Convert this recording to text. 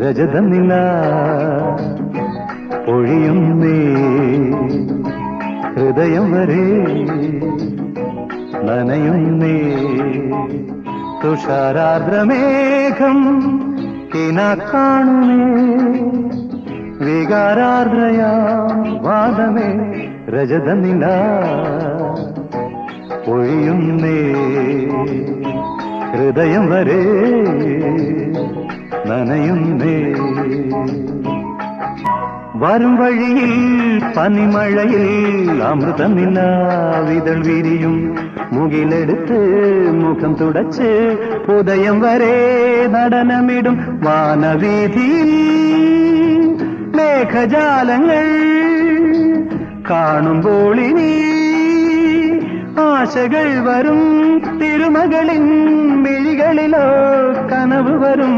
രജതനില പൊഴിയുന്നേ ഹൃദയം വരെ നനയുന്നേ തുഷാരാർദ്രമേഘം കിനാക്കാണുമേ വികാരാർദ്രയാം വാദമേ രജതനില പൊഴിയുന്നേ ഹൃദയം വരെ നനയുന്നേ വരും വഴിയിൽ പനിമഴയിൽ അമൃതനിലാവിതൾ വിരിയും മുകിലെടുത്ത് മുഖം തുടച്ച് ഉദയം വരെ നടനമിടും വാനവീതിയിൽ മേഘജാലങ്ങൾ കാണുമ്പോൾ ഇനി ആശകൾ വരും തിരുമകളിൻ മിഴികളിലോ കനവ് വരും